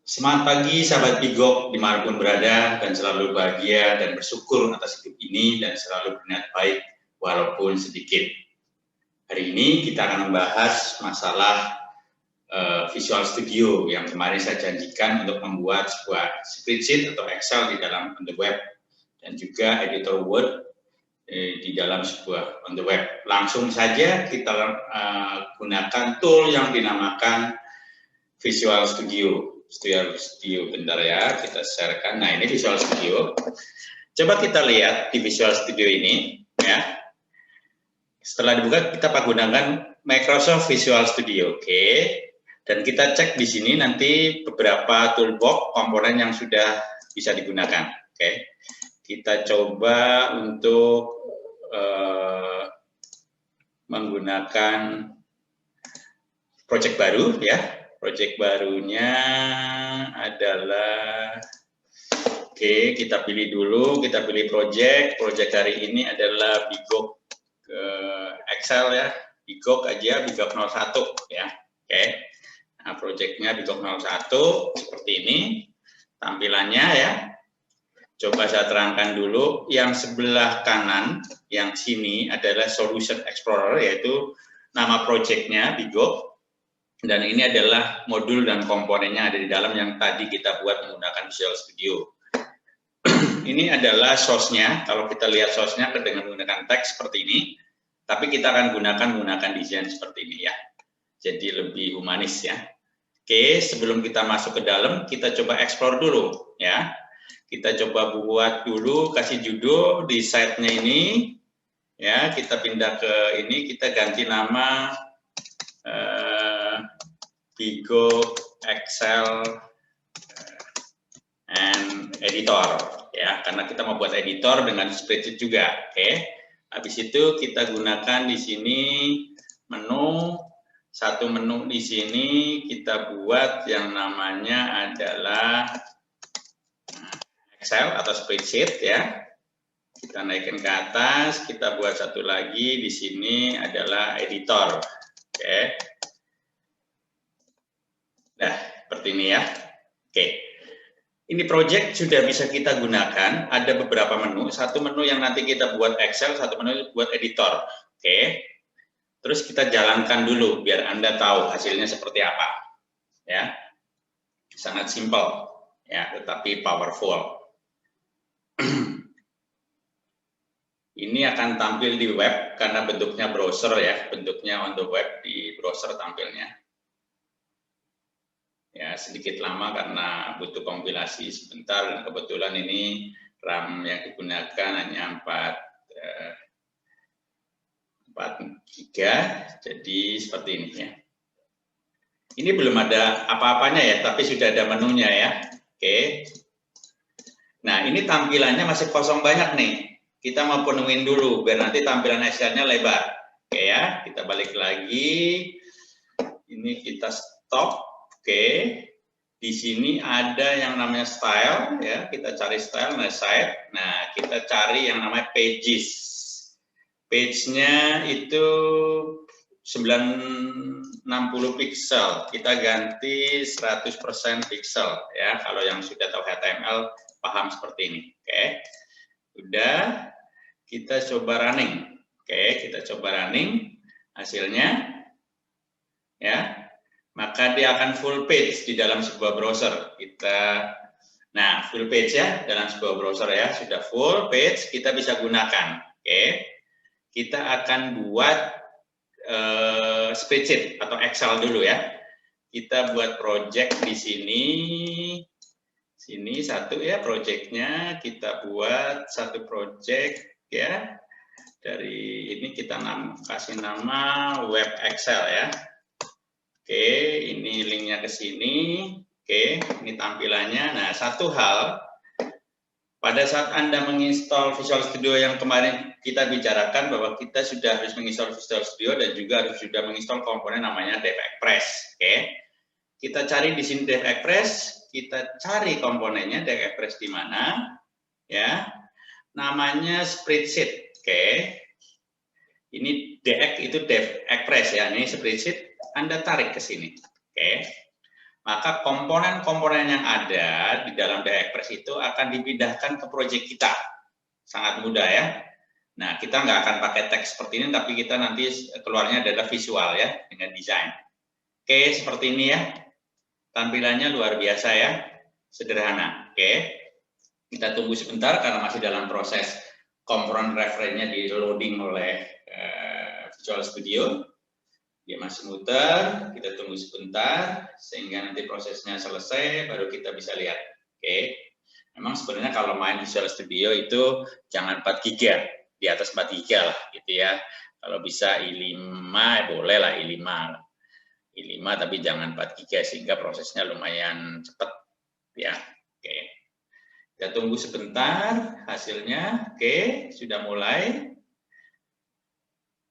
Semangat pagi sahabat Bigok dimanapun berada dan selalu bahagia dan bersyukur atas hidup ini dan selalu berniat baik walaupun sedikit. Hari ini kita akan membahas masalah Visual Studio yang kemarin saya janjikan untuk membuat sebuah spreadsheet atau Excel di dalam on the web dan juga editor Word di dalam sebuah on the web. Langsung saja kita gunakan tool yang dinamakan Visual Studio. Bentar ya, kita sharekan. Nah, ini Visual Studio. Coba kita lihat di Visual Studio ini, ya. Setelah dibuka, kita gunakan Microsoft Visual Studio, oke. Dan kita cek di sini nanti beberapa toolbox komponen yang sudah bisa digunakan, oke. Kita coba untuk menggunakan project baru, ya. Project barunya adalah, oke, kita pilih dulu, kita pilih project hari ini adalah Bigok Excel ya, Bigok aja, Bigok 01 ya, oke. Nah, projectnya Bigok 01 seperti ini tampilannya ya. Coba saya terangkan dulu, yang sebelah kanan, yang sini adalah Solution Explorer, yaitu nama projectnya Bigok. Dan ini adalah modul dan komponennya ada di dalam yang tadi kita buat menggunakan Visual Studio. Ini adalah source-nya, kalau kita lihat source-nya dengan menggunakan teks seperti ini, tapi kita akan menggunakan desain seperti ini ya. Jadi lebih humanis ya. Oke, sebelum kita masuk ke dalam, kita coba explore dulu ya. Kita coba buat dulu, kasih judul di site-nya ini, ya. Kita pindah ke ini, kita ganti nama Bigok Excel and Editor ya, karena kita mau buat editor dengan spreadsheet juga, oke. Habis itu kita gunakan di sini menu, satu menu di sini kita buat yang namanya adalah Excel atau spreadsheet ya. Kita naikkan ke atas, kita buat satu lagi di sini adalah editor, oke. Nah, seperti ini ya. Oke. Ini project sudah bisa kita gunakan. Ada beberapa menu. Satu menu yang nanti kita buat Excel, satu menu buat editor. Oke. Terus kita jalankan dulu biar Anda tahu hasilnya seperti apa. Ya. Sangat simpel ya, tetapi powerful. Ini akan tampil di web karena bentuknya browser ya, bentuknya on the web di browser tampilnya. Ya, sedikit lama karena butuh kompilasi sebentar dan kebetulan ini RAM yang digunakan hanya 4 GB, jadi seperti ini ya. Ini belum ada apa-apanya ya, tapi sudah ada menunya ya. Oke. Nah, ini tampilannya masih kosong banyak nih. Kita mau penuhin dulu biar nanti tampilan Excel-nya lebar. Oke ya, kita balik lagi. Ini kita stop. Oke, di sini ada yang namanya style ya, kita cari style, nah site. Nah, kita cari yang namanya pages. Page-nya itu 960 pixel, kita ganti 100% pixel ya. Kalau yang sudah tahu HTML paham seperti ini. Oke, udah, kita coba running. Oke, kita coba running hasilnya ya. Maka dia akan full page di dalam sebuah browser. Nah, full page ya, dalam sebuah browser ya, sudah full page, kita bisa gunakan. Oke, kita akan buat spreadsheet atau Excel dulu ya. Kita buat project di sini satu ya, projectnya kita buat satu project ya. Dari ini kita kasih nama web Excel ya. Oke, ini linknya ke sini. Oke, ini tampilannya. Nah, satu hal, pada saat Anda menginstal Visual Studio yang kemarin kita bicarakan bahwa kita sudah harus menginstal Visual Studio dan juga harus sudah menginstal komponen namanya DevExpress. Oke, kita cari di sini DevExpress, kita cari komponennya DevExpress di mana, ya? Namanya spreadsheet. Oke, ini DX itu DevExpress ya, ini spreadsheet. Anda tarik ke sini, oke. maka komponen-komponen yang ada di dalam DFX itu akan dipindahkan ke proyek kita. Sangat mudah ya. Nah, kita nggak akan pakai teks seperti ini, tapi kita nanti keluarnya adalah visual ya, dengan desain. Oke, seperti ini ya. Tampilannya luar biasa ya, sederhana. Oke, kita tunggu sebentar karena masih dalam proses komponen referensinya di loading oleh Visual Studio. Dia masih muter, kita tunggu sebentar sehingga nanti prosesnya selesai baru kita bisa lihat. Oke. Memang sebenarnya kalau main Visual Studio itu jangan 4 GB, di atas 4 GB lah gitu ya. Kalau bisa i5 boleh lah i5 tapi jangan 4 GB sehingga prosesnya lumayan cepat ya. Oke. Kita tunggu sebentar hasilnya. Oke, sudah mulai.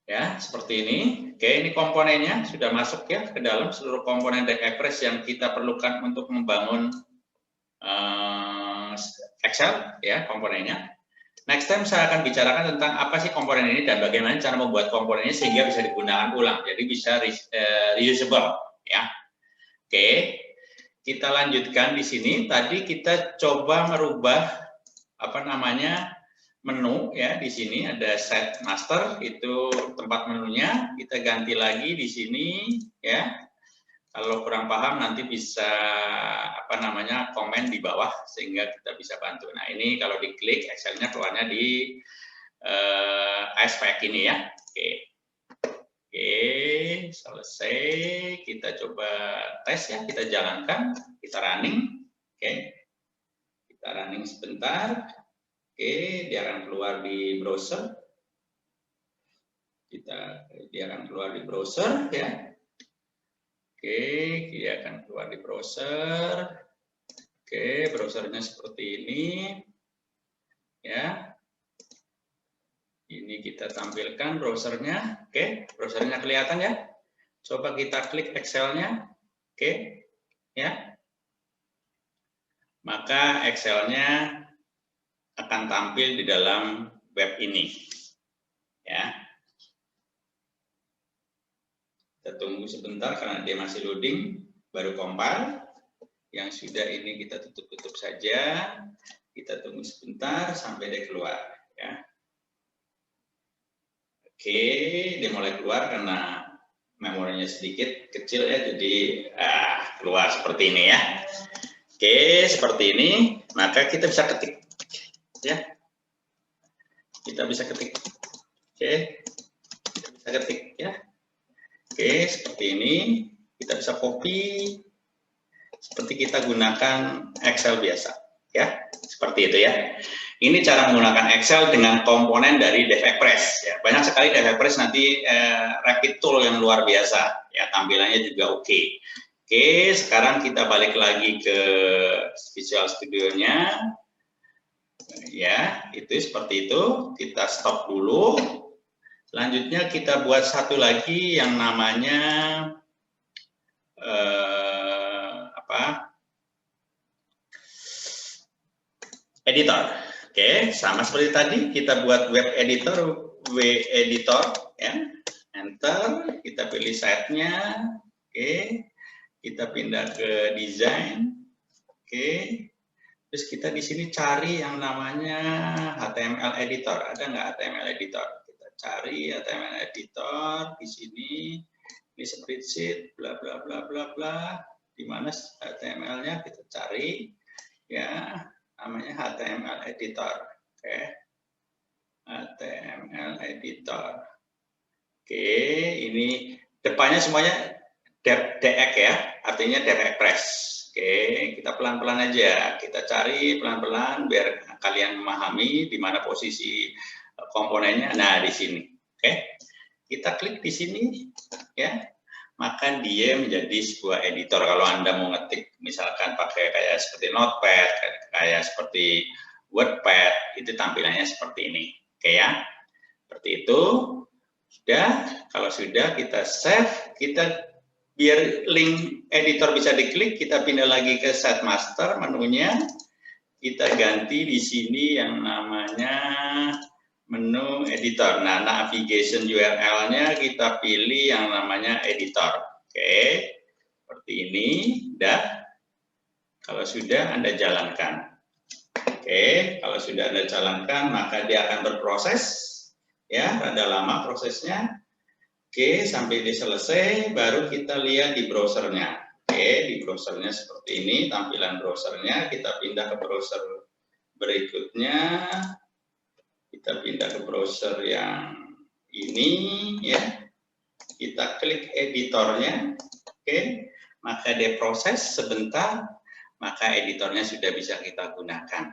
Ya, seperti ini. Oke, ini komponennya sudah masuk ya ke dalam seluruh komponen DFX yang kita perlukan untuk membangun Excel ya komponennya. Next time saya akan bicarakan tentang apa sih komponen ini dan bagaimana cara membuat komponen ini sehingga bisa digunakan ulang. Jadi bisa reusable ya. Oke. Kita lanjutkan di sini. Tadi kita coba merubah menu ya. Di sini ada set master, itu tempat menunya. Kita ganti lagi di sini ya. Kalau kurang paham nanti bisa komen di bawah sehingga kita bisa bantu. Nah, ini kalau diklik Excel-nya keluarnya di aspek ini ya. Oke, selesai. Kita coba tes ya, kita jalankan, kita running. Oke. Kita running sebentar. Oke, dia akan keluar di browser. Dia akan keluar di browser ya. Oke, dia akan keluar di browser. Oke, browsernya seperti ini. Ya. Ini kita tampilkan browsernya. Oke, browsernya kelihatan ya. Coba kita klik Excel-nya. Oke, ya. Maka Excel-nya akan tampil di dalam web ini. Ya. Kita tunggu sebentar karena dia masih loading, baru compile. Yang sudah ini kita tutup saja. Kita tunggu sebentar sampai dia keluar. Ya. Oke, dia mulai keluar karena memorinya sedikit kecil ya, jadi keluar seperti ini ya. Oke, seperti ini, maka kita bisa ketik ya. Kita bisa ketik. Oke, kita bisa ketik ya. Oke, seperti ini. Kita bisa copy seperti kita gunakan Excel biasa ya. Seperti itu ya. Ini cara menggunakan Excel dengan komponen dari DevExpress. Ya, banyak sekali DevExpress nanti rapid tool yang luar biasa. Ya, tampilannya juga oke. Oke, sekarang kita balik lagi ke Visual Studio-nya. Ya, itu seperti itu. Kita stop dulu. Selanjutnya kita buat satu lagi yang namanya editor. Oke, sama seperti tadi kita buat web editor, editor ya. Enter, kita pilih site-nya. Oke. Kita pindah ke desain. Oke. Terus kita di sini cari yang namanya HTML editor. Ada nggak HTML editor? Kita cari HTML editor di sini. Ini spreadsheet bla bla bla bla bla. Di mana HTML-nya kita cari ya. Namanya HTML editor. Oke. HTML editor. Oke, ini depannya semuanya DEX ya, artinya DevExpress. Oke, kita pelan-pelan aja. Kita cari pelan-pelan biar kalian memahami di mana posisi komponennya. Nah, di sini. Oke. Kita klik di sini ya. Maka dia menjadi sebuah editor. Kalau Anda mau ngetik misalkan pakai kayak seperti Notepad, kayak seperti WordPad, itu tampilannya seperti ini. Oke ya. Seperti itu. Sudah, kalau sudah kita save, kita biar link editor bisa diklik, kita pindah lagi ke Set Master menunya. Kita ganti di sini yang namanya menu editor. Nah, navigation URL-nya kita pilih yang namanya editor. Oke. seperti ini. Dah, kalau sudah Anda jalankan. Oke, kalau sudah Anda jalankan, maka dia akan berproses, ya, rada lama prosesnya. Oke, sampai dia selesai, baru kita lihat di browsernya. Oke, di browsernya seperti ini, tampilan browsernya. Kita pindah ke browser berikutnya. Kita pindah ke browser yang ini, ya. Kita klik editornya. Oke, maka dia proses sebentar, maka editornya sudah bisa kita gunakan.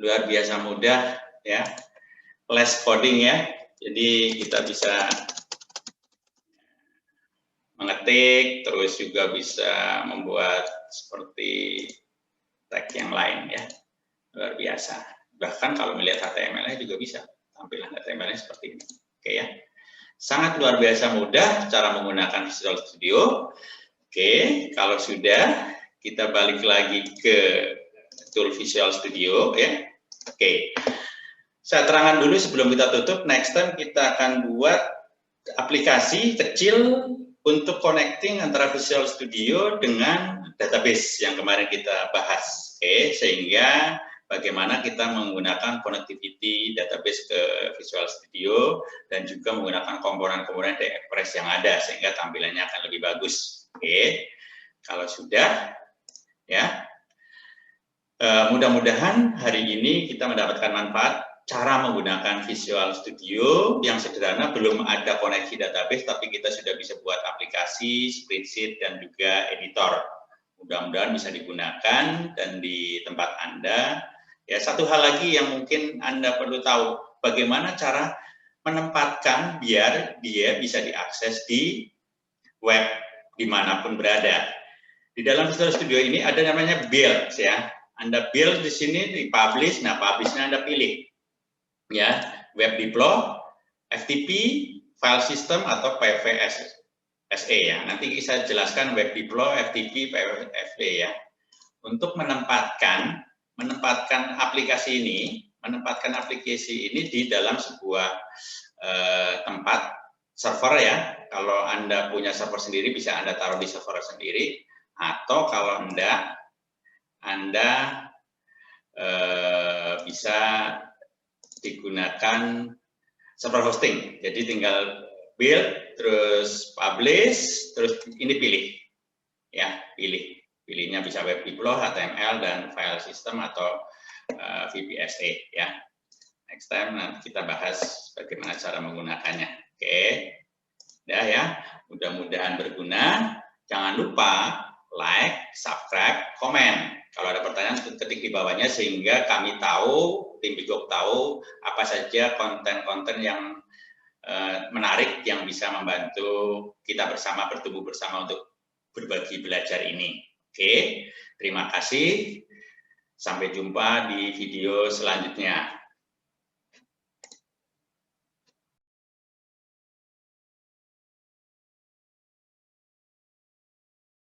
Luar biasa mudah, ya. Less coding, ya. Jadi kita bisa mengetik, terus juga bisa membuat seperti tag yang lain, ya. Luar biasa. Bahkan kalau melihat HTML-nya juga bisa, tampilan HTML-nya seperti ini. Oke, ya. Sangat luar biasa mudah cara menggunakan Visual Studio. Oke, kalau sudah, kita balik lagi ke tool Visual Studio, ya. Oke. Saya terangkan dulu sebelum kita tutup, next time kita akan buat aplikasi kecil untuk connecting antara Visual Studio dengan database yang kemarin kita bahas. Oke, sehingga bagaimana kita menggunakan connectivity database ke Visual Studio dan juga menggunakan komponen-komponen dari Express yang ada sehingga tampilannya akan lebih bagus. Oke, kalau sudah, ya, mudah-mudahan hari ini kita mendapatkan manfaat cara menggunakan Visual Studio yang sederhana, belum ada koneksi database, tapi kita sudah bisa buat aplikasi, spreadsheet, dan juga editor. Mudah-mudahan bisa digunakan dan di tempat Anda. Ya, satu hal lagi yang mungkin Anda perlu tahu, bagaimana cara menempatkan biar dia bisa diakses di web dimanapun berada. Di dalam Visual Studio ini ada namanya build, ya. Anda build di sini, di publish, nah publish-nya Anda pilih. Ya, web deploy, FTP, file system atau PVSE, ya. Nanti saya jelaskan web deploy, FTP, PVSE, ya. Untuk menempatkan aplikasi ini di dalam sebuah tempat server, ya. Kalau Anda punya server sendiri bisa Anda taruh di server sendiri, atau kalau Anda bisa digunakan server hosting. Jadi tinggal build, terus publish, terus ini pilih. Ya, pilihnya bisa web deploy, HTML, dan file system atau VPSA, ya. Next time nanti kita bahas bagaimana cara menggunakannya. Oke. Udah, ya. Mudah-mudahan berguna. Jangan lupa like, subscribe, komen. Kalau ada pertanyaan, ketik di bawahnya sehingga kami tahu, tim Bigok tahu apa saja konten-konten yang menarik yang bisa membantu kita bersama, bertumbuh bersama untuk berbagi belajar ini. Oke, terima kasih. Sampai jumpa di video selanjutnya.